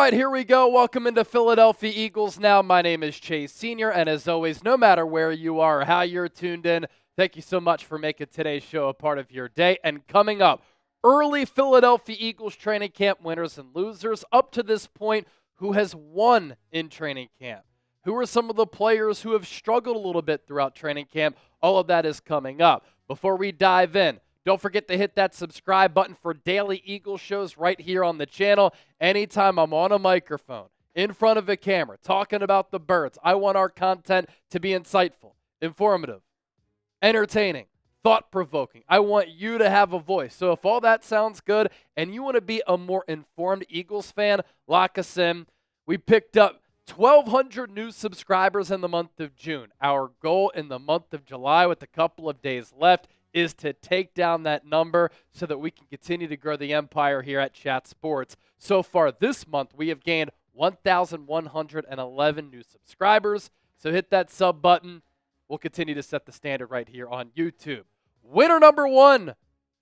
right, here we go. Welcome into Philadelphia Eagles Now. My name is Chase Sr., and as always, no matter where you are or how you're tuned in, thank you so much for making today's show a part of your day. And coming up, early Philadelphia Eagles training camp winners and losers up to this point, who has won in training camp? Who are some of the players who have struggled a little bit throughout training camp? All of that is coming up. Before we dive in, don't forget to hit that subscribe button for daily Eagles shows right here on the channel. Anytime I'm on a microphone, in front of a camera, talking about the birds, I want our content to be insightful, informative, entertaining, thought-provoking. I want you to have a voice. So if all that sounds good and you want to be a more informed Eagles fan, lock us in. We picked up 1,200 new subscribers in the month of June. Our goal in the month of July, with a couple of days left, is to take down that number so that we can continue to grow the empire here at Chat Sports. So far this month, we have gained 1,111 new subscribers. So hit that sub button. We'll continue to set the standard right here on YouTube. Winner number one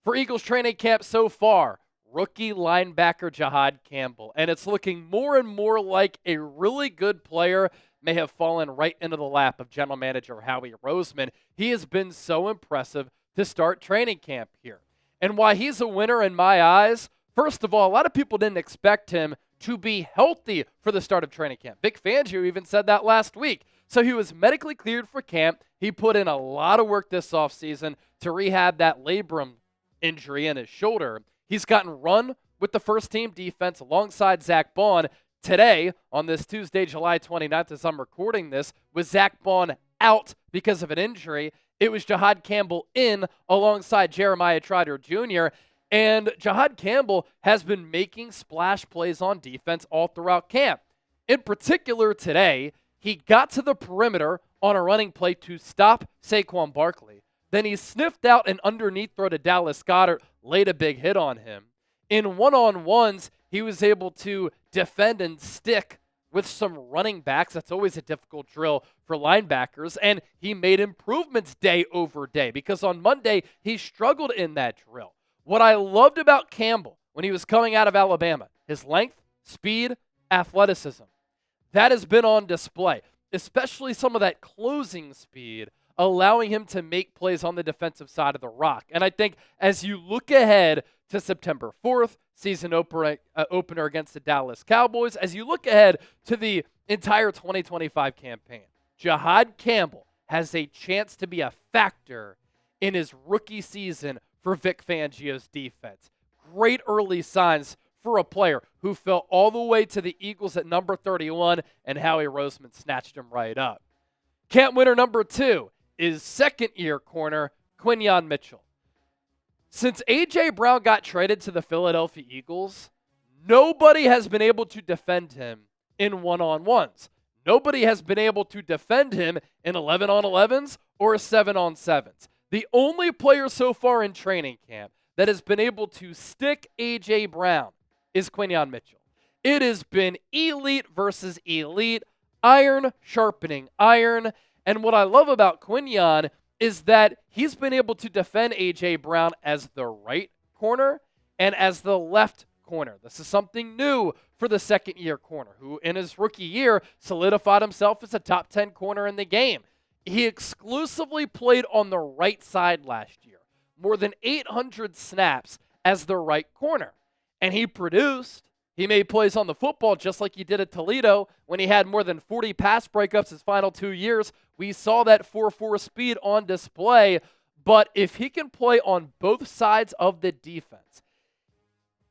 for Eagles training camp so far, rookie linebacker Jihaad Campbell. And it's looking more and more like a really good player may have fallen right into the lap of general manager Howie Roseman. He has been so impressive to start training camp here. And why he's a winner in my eyes, first of all, a lot of people didn't expect him to be healthy for the start of training camp. Vic Fangio even said that last week. So he was medically cleared for camp. He put in a lot of work this offseason to rehab that labrum injury in his shoulder. He's gotten run with the first team defense alongside Zack Baun. Today, on this Tuesday, July 29th, as I'm recording this, with Zack Baun out because of an injury, it was Jihaad Campbell in alongside Jeremiah Trotter Jr., and Jihaad Campbell has been making splash plays on defense all throughout camp. In particular today, he got to the perimeter on a running play to stop Saquon Barkley. Then he sniffed out an underneath throw to Dallas Goedert, laid a big hit on him. In one-on-ones, he was able to defend and stick with some running backs. That's always a difficult drill for linebackers. And he made improvements day over day because on Monday, he struggled in that drill. What I loved about Campbell when he was coming out of Alabama, his length, speed, athleticism, that has been on display, especially some of that closing speed, allowing him to make plays on the defensive side of the rock. And I think as you look ahead to September 4th, season opener against the Dallas Cowboys, as you look ahead to the entire 2025 campaign, Jihaad Campbell has a chance to be a factor in his rookie season for Vic Fangio's defense. Great early signs for a player who fell all the way to the Eagles at number 31, and Howie Roseman snatched him right up. Camp winner number two is second-year corner Quinyon Mitchell. Since A.J. Brown got traded to the Philadelphia Eagles, nobody has been able to defend him in one-on-ones. Nobody has been able to defend him in 11-on-11s or 7-on-7s. The only player so far in training camp that has been able to stick A.J. Brown is Quinyon Mitchell. It has been elite versus elite, iron sharpening iron. And what I love about Quinyon is that he's been able to defend A.J. Brown as the right corner and as the left corner. This is something new for the second-year corner, who in his rookie year solidified himself as a top 10 corner in the game. He exclusively played on the right side last year, more than 800 snaps as the right corner. And he produced. He made plays on the football just like he did at Toledo when he had more than 40 pass breakups his final 2 years. We saw that 4.4 speed on display. But if he can play on both sides of the defense,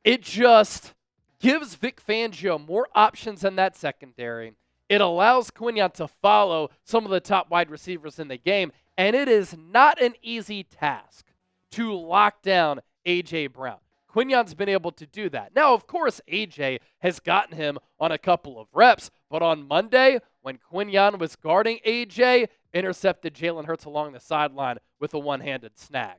it just gives Vic Fangio more options in that secondary. It allows Quinyon to follow some of the top wide receivers in the game. And it is not an easy task to lock down A.J. Brown. Quinyon's been able to do that. Now, of course, A.J. has gotten him on a couple of reps, but on Monday, when Quinyon was guarding A.J., intercepted Jalen Hurts along the sideline with a one-handed snag.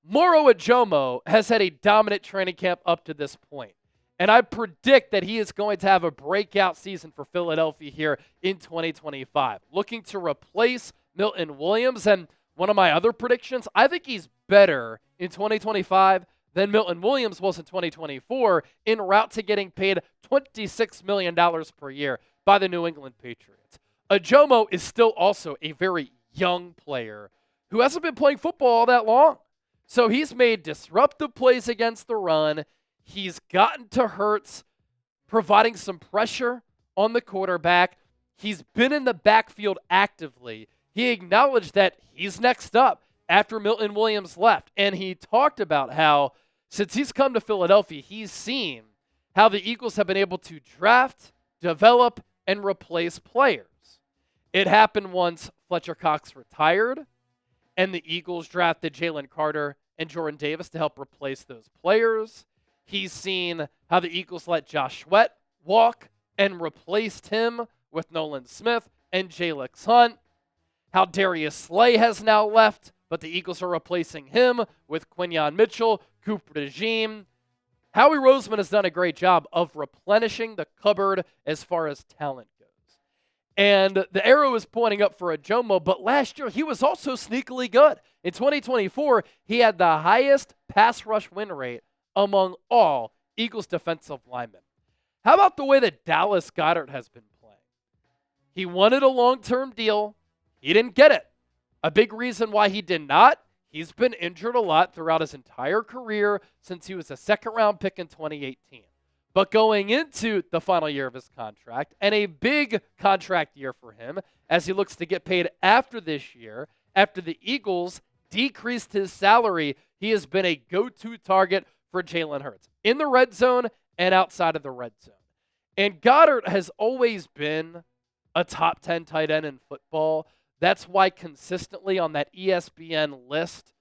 Moro Ojomo has had a dominant training camp up to this point, and I predict that he is going to have a breakout season for Philadelphia here in 2025, looking to replace Milton Williams. And one of my other predictions, I think he's better in 2025 than Milton Williams was in 2024, en route to getting paid $26 million per year by the New England Patriots. Ojomo is still also a very young player who hasn't been playing football all that long. So he's made disruptive plays against the run. He's gotten to Hurts, providing some pressure on the quarterback. He's been in the backfield actively. He acknowledged that he's next up after Milton Williams left. And he talked about how, since he's come to Philadelphia, he's seen how the Eagles have been able to draft, develop, and replace players. It happened once Fletcher Cox retired, and the Eagles drafted Jalen Carter and Jordan Davis to help replace those players. He's seen how the Eagles let Josh Sweat walk and replaced him with Nolan Smith and Jalyx Hunt. How Darius Slay has now left, but the Eagles are replacing him with Quinyon Mitchell, Cooper DeJean. Howie Roseman has done a great job of replenishing the cupboard as far as talent goes. And the arrow is pointing up for Ojomo, but last year he was also sneakily good. In 2024, he had the highest pass rush win rate among all Eagles defensive linemen. How about the way that Dallas Goedert has been playing? He wanted a long-term deal. He didn't get it. A big reason why he did not, he's been injured a lot throughout his entire career since he was a second-round pick in 2018. But going into the final year of his contract, and a big contract year for him as he looks to get paid after this year, after the Eagles decreased his salary, he has been a go-to target for Jalen Hurts in the red zone and outside of the red zone. And Goedert has always been a top 10 tight end in football. That's why consistently on that ESPN list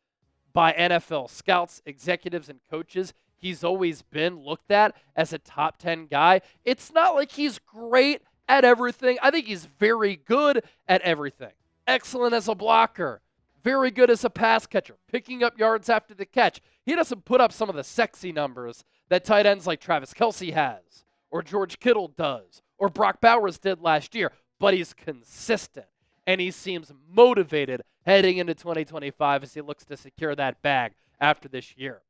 by NFL scouts, executives, and coaches, he's always been looked at as a top 10 guy. It's not like he's great at everything. I think he's very good at everything. Excellent as a blocker. Very good as a pass catcher. Picking up yards after the catch. He doesn't put up some of the sexy numbers that tight ends like Travis Kelce has, or George Kittle does, or Brock Bowers did last year. But he's consistent, and he seems motivated heading into 2025 as he looks to secure that bag after this year.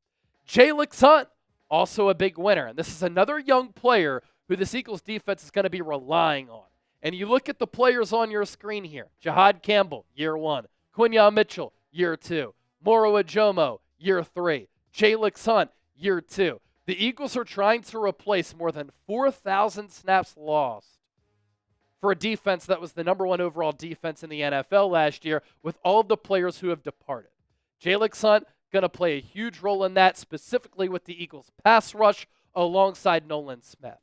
Jalyx Hunt, also a big winner. And this is another young player who this Eagles defense is going to be relying on. And you look at the players on your screen here. Jihaad Campbell, year 1. Quinyon Mitchell, year 2. Moro Ojomo, year 3. Jalyx Hunt, year 2. The Eagles are trying to replace more than 4,000 snaps lost for a defense that was the number 1 overall defense in the NFL last year with all of the players who have departed. Jalyx Hunt going to play a huge role in that, specifically with the Eagles' pass rush alongside Nolan Smith.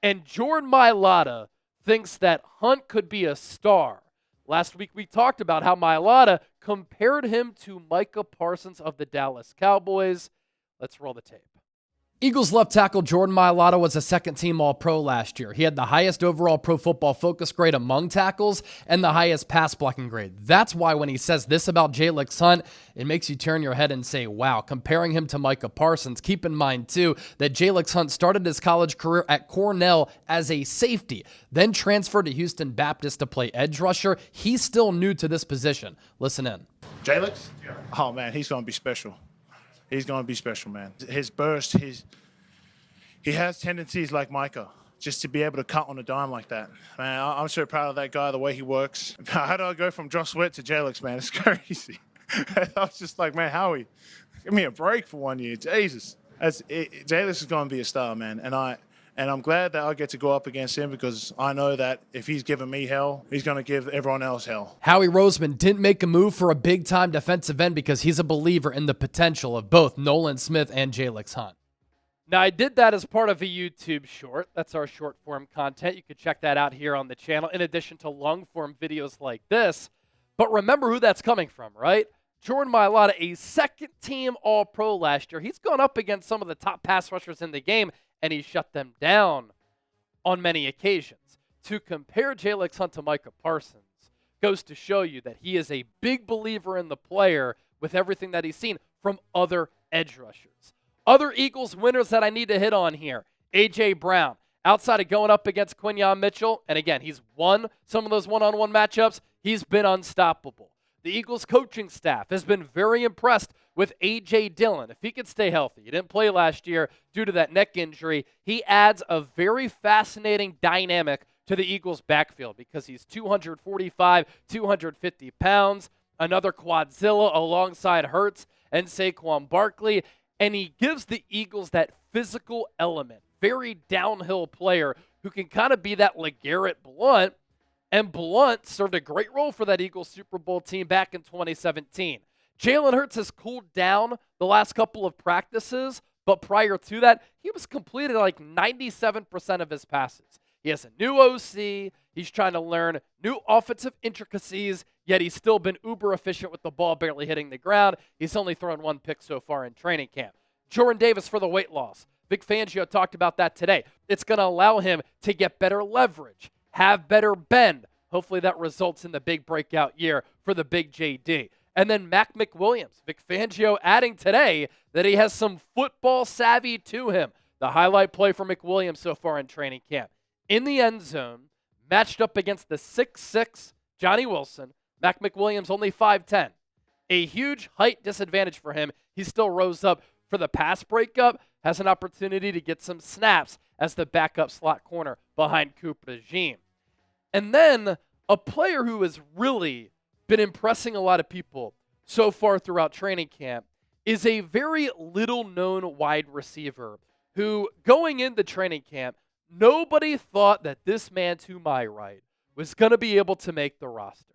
And Jordan Mailata thinks that Hunt could be a star. Last week we talked about how Mailata compared him to Micah Parsons of the Dallas Cowboys. Let's roll the tape. Eagles left tackle Jordan Mailata was a second-team All-Pro last year. He had the highest overall Pro Football Focus grade among tackles and the highest pass-blocking grade. That's why when he says this about Jalyx Hunt, it makes you turn your head and say, wow, comparing him to Micah Parsons. Keep in mind, too, that Jalyx Hunt started his college career at Cornell as a safety, then transferred to Houston Baptist to play edge rusher. He's still new to this position. Listen in. Jalyx? Oh, man, he's going to be special. He's going to be special, man. His burst, he has tendencies like Micah, just to be able to cut on a dime like that. Man, I'm so proud of that guy, the way he works. How do I go from Josh Sweat to Jalyx, man? It's crazy. I was just like, man, Howie, give me a break for 1 year. Jesus. Jalyx is going to be a star, man. And I'm glad that I get to go up against him because I know that if he's giving me hell, he's going to give everyone else hell. Howie Roseman didn't make a move for a big-time defensive end because he's a believer in the potential of both Nolan Smith and Jalyx Hunt. Now, I did that as part of a YouTube short. That's our short-form content. You can check that out here on the channel in addition to long-form videos like this. But remember who that's coming from, right? Jordan Mailata, a second-team All-Pro last year. He's gone up against some of the top pass rushers in the game, and he shut them down on many occasions. To compare Jalyx Hunt to Micah Parsons goes to show you that he is a big believer in the player with everything that he's seen from other edge rushers. Other Eagles winners that I need to hit on here. A.J. Brown, outside of going up against Quinyon Mitchell, and again, he's won some of those one-on-one matchups, he's been unstoppable. The Eagles coaching staff has been very impressed with A.J. Dillon. If he could stay healthy, he didn't play last year due to that neck injury, he adds a very fascinating dynamic to the Eagles' backfield because he's 245, 250 pounds, another quadzilla alongside Hurts and Saquon Barkley, and he gives the Eagles that physical element, very downhill player who can kind of be that LeGarrette Blount, and Blount served a great role for that Eagles Super Bowl team back in 2017. Jalen Hurts has cooled down the last couple of practices, but prior to that, he was completed like 97% of his passes. He has a new OC. He's trying to learn new offensive intricacies, yet he's still been uber efficient with the ball barely hitting the ground. He's only thrown 1 pick so far in training camp. Jordan Davis for the weight loss. Vic Fangio talked about that today. It's going to allow him to get better leverage, have better bend. Hopefully that results in the big breakout year for the big JD. And then Mac McWilliams. Vic Fangio adding today that he has some football savvy to him. The highlight play for McWilliams so far in training camp. In the end zone, matched up against the 6'6" Johnny Wilson. Mac McWilliams only 5'10". A huge height disadvantage for him. He still rose up for the pass breakup, has an opportunity to get some snaps as the backup slot corner behind Cooper DeJean. And then a player who has really been impressing a lot of people so far throughout training camp is a very little-known wide receiver who, going into training camp, nobody thought that this man to my right was going to be able to make the roster.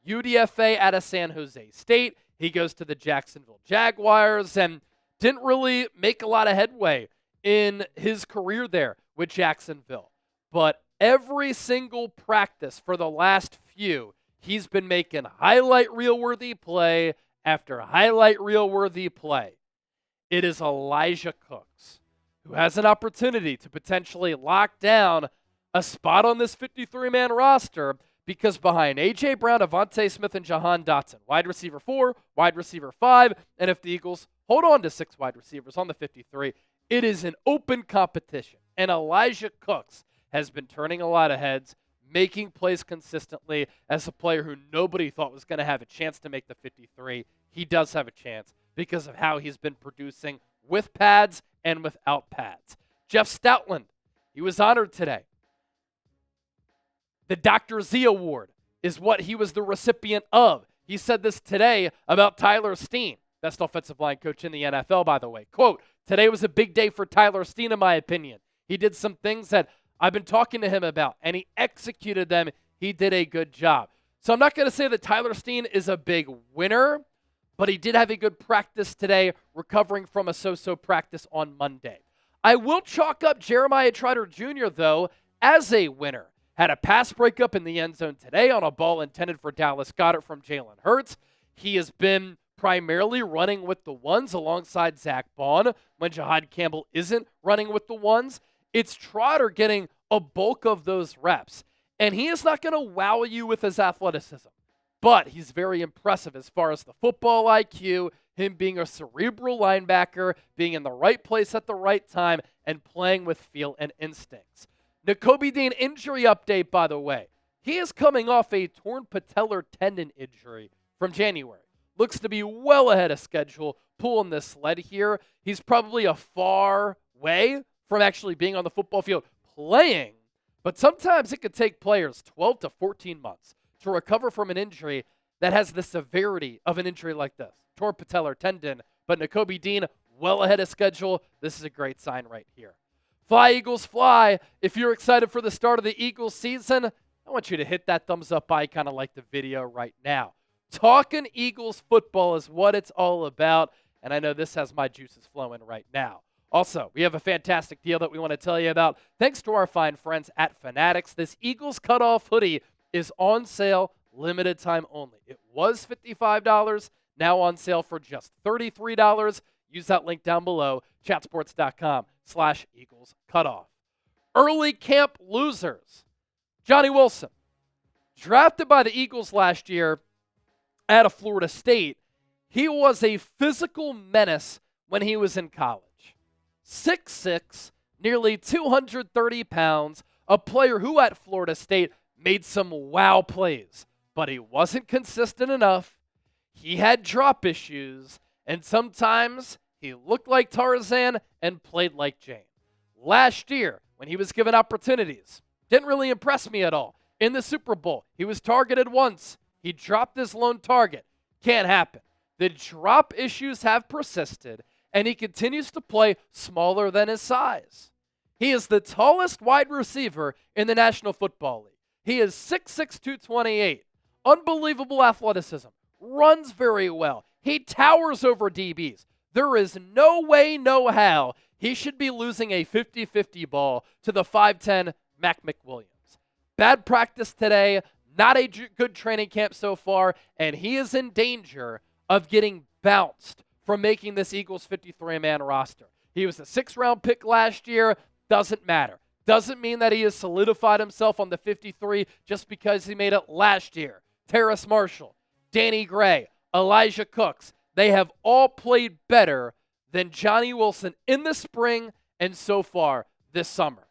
UDFA out of San Jose State. He goes to the Jacksonville Jaguars and didn't really make a lot of headway in his career there with Jacksonville. But every single practice for the last few, he's been making highlight reel-worthy play after highlight reel-worthy play. It is Elijah Cooks, who has an opportunity to potentially lock down a spot on this 53-man roster because behind A.J. Brown, DeVonta Smith, and Jahan Dotson, wide receiver 4, wide receiver 5, and if the Eagles hold on to 6 wide receivers on the 53, it is an open competition. And Elijah Cooks has been turning a lot of heads, making plays consistently as a player who nobody thought was going to have a chance to make the 53. He does have a chance because of how he's been producing with pads and without pads. Jeff Stoutland, he was honored today. The Dr. Z Award is what he was the recipient of. He said this today about Tyler Steen, best offensive line coach in the NFL, by the way. Quote, "Today was a big day for Tyler Steen, in my opinion. He did some things that I've been talking to him about, and he executed them. He did a good job." So I'm not going to say that Tyler Steen is a big winner, but he did have a good practice today, recovering from a so-so practice on Monday. I will chalk up Jeremiah Trotter Jr., though, as a winner. Had a pass breakup in the end zone today on a ball intended for Dallas Goedert from Jalen Hurts. He has been primarily running with the ones alongside Zach Bond when Jihaad Campbell isn't running with the ones. It's Trotter getting a bulk of those reps. And he is not going to wow you with his athleticism, but he's very impressive as far as the football IQ, him being a cerebral linebacker, being in the right place at the right time, and playing with feel and instincts. Nakobe Dean injury update, by the way. He is coming off a torn patellar tendon injury from January. Looks to be well ahead of schedule, pulling this sled here. He's probably a far way from actually being on the football field playing, but sometimes it could take players 12 to 14 months to recover from an injury that has the severity of an injury like this. Torn patellar tendon, but Nakobe Dean well ahead of schedule. This is a great sign right here. Fly, Eagles, fly. If you're excited for the start of the Eagles season, I want you to hit that thumbs up icon like the video right now. Talking Eagles football is what it's all about, and I know this has my juices flowing right now. Also, we have a fantastic deal that we want to tell you about. Thanks to our fine friends at Fanatics, this Eagles cutoff hoodie is on sale, limited time only. It was $55, now on sale for just $33. Use that link down below, chatsports.com/Eagles cutoff. Early camp losers. Johnny Wilson, drafted by the Eagles last year out of Florida State. He was a physical menace when he was in college. 6'6", nearly 230 pounds, a player who at Florida State made some wow plays, but he wasn't consistent enough. He had drop issues, And sometimes he looked like Tarzan and played like Jane. Last year, when he was given opportunities, didn't really impress me at all. In the Super Bowl, he was targeted once. He dropped his lone target. Can't happen. The drop issues have persisted, and he continues to play smaller than his size. He is the tallest wide receiver in the National Football League. He is 6'6", 228. Unbelievable athleticism. Runs very well. He towers over DBs. There is no way, no how he should be losing a 50-50 ball to the 5'10 Mac McWilliams. Bad practice today, not a good training camp so far, and he is in danger of getting bounced from making this Eagles 53-man roster. He was a 6th-round pick last year. Doesn't matter. Doesn't mean that he has solidified himself on the 53 just because he made it last year. Terrace Marshall, Danny Gray, Elijah Cooks, they have all played better than Johnny Wilson in the spring and so far this summer.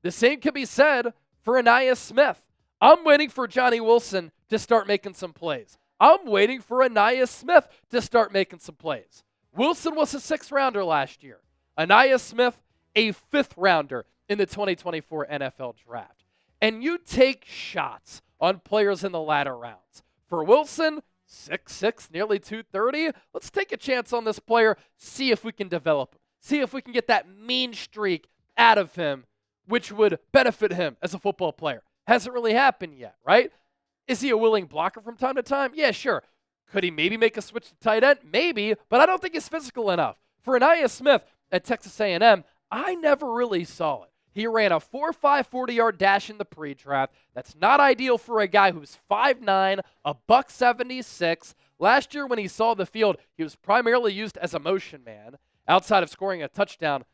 The same can be said for Ainias Smith. I'm waiting for Johnny Wilson to start making some plays. I'm waiting for Ainias Smith to start making some plays. Wilson was a 6th-rounder last year. Ainias Smith, a 5th-rounder in the 2024 NFL Draft. And you take shots on players in the latter rounds. For Wilson, 6'6", nearly 230. Let's take a chance on this player, see if we can develop him. See if we can get that mean streak out of him, which would benefit him as a football player. Hasn't really happened yet, right? Is he a willing blocker from time to time? Yeah, sure. Could he maybe make a switch to tight end? Maybe, but I don't think he's physical enough. For Ainias Smith at Texas A&M, I never really saw it. He ran a 4.5 40-yard dash in the pre-draft. That's not ideal for a guy who's 5'9", a $176. Last year when he saw the field, he was primarily used as a motion man, outside of scoring a touchdown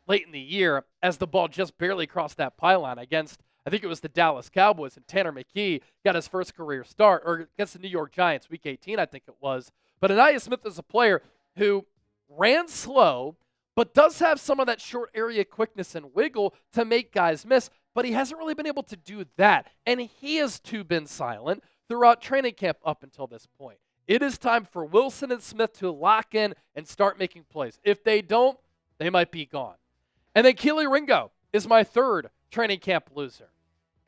late in the year as the ball just barely crossed that pylon against, I think it was the Dallas Cowboys, and Tanner McKee got his first career start, or against the New York Giants, Week 18, I think it was. But Ainias Smith is a player who ran slow, but does have some of that short area quickness and wiggle to make guys miss, but he hasn't really been able to do that. And he has too been silent throughout training camp up until this point. It is time for Wilson and Smith to lock in and start making plays. If they don't, they might be gone. And then Kelee Ringo is my 3rd training camp loser.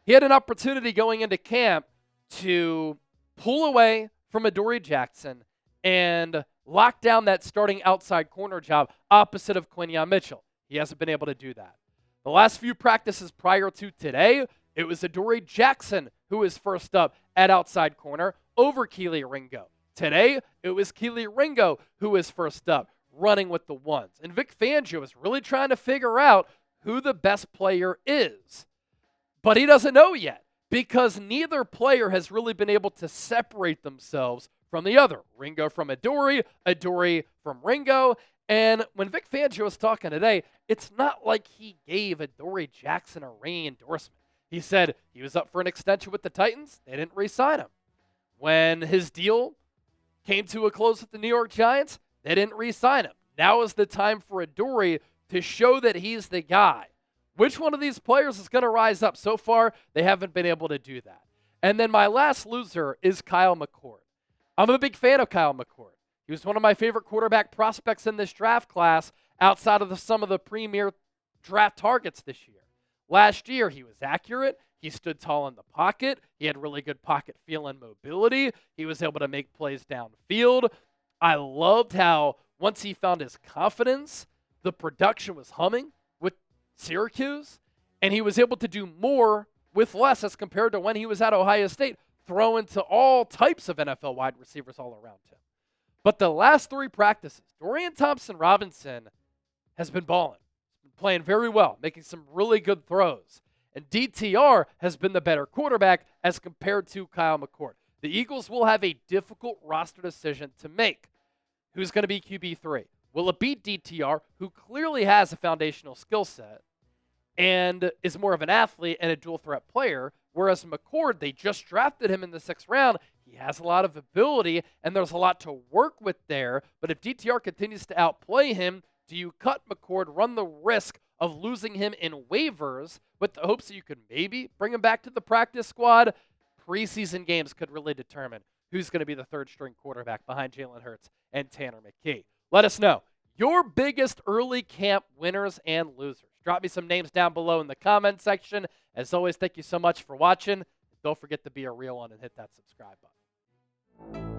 He had an opportunity going into camp to pull away from Adoree Jackson and lock down that starting outside corner job opposite of Quinyon Mitchell. He hasn't been able to do that. The last few practices prior to today, it was Adoree Jackson who was first up at outside corner over Kelee Ringo. Today, it was Kelee Ringo who was first up, running with the ones. And Vic Fangio is really trying to figure out who the best player is. But he doesn't know yet because neither player has really been able to separate themselves from the other. Ringo from Adoree, Adoree from Ringo. And when Vic Fangio was talking today, it's not like he gave Adoree Jackson a ringing endorsement. He said he was up for an extension with the Titans. They didn't re-sign him. When his deal came to a close with the New York Giants, they didn't re-sign him. Now is the time for Adoree to show that he's the guy. Which one of these players is going to rise up? So far, they haven't been able to do that. And then my last loser is Kyle McCord. I'm a big fan of Kyle McCord. He was one of my favorite quarterback prospects in this draft class outside of some of the premier draft targets this year. Last year, he was accurate. He stood tall in the pocket. He had really good pocket feel and mobility. He was able to make plays downfield. I loved how once he found his confidence, the production was humming with Syracuse, and he was able to do more with less as compared to when he was at Ohio State, throwing to all types of NFL wide receivers all around him. But the last 3 practices, Dorian Thompson-Robinson has been balling, playing very well, making some really good throws. And DTR has been the better quarterback as compared to Kyle McCord. The Eagles will have a difficult roster decision to make. Who's going to be QB3? Will it be DTR, who clearly has a foundational skill set and is more of an athlete and a dual threat player, whereas McCord, they just drafted him in the 6th round. He has a lot of ability, and there's a lot to work with there. But if DTR continues to outplay him, do you cut McCord, run the risk of losing him in waivers with the hopes that you could maybe bring him back to the practice squad? Preseason games could really determine who's going to be the 3rd-string quarterback behind Jalen Hurts and Tanner McKee. Let us know your biggest early camp winners and losers. Drop me some names down below in the comment section. As always, thank you so much for watching. Don't forget to be a real one and hit that subscribe button.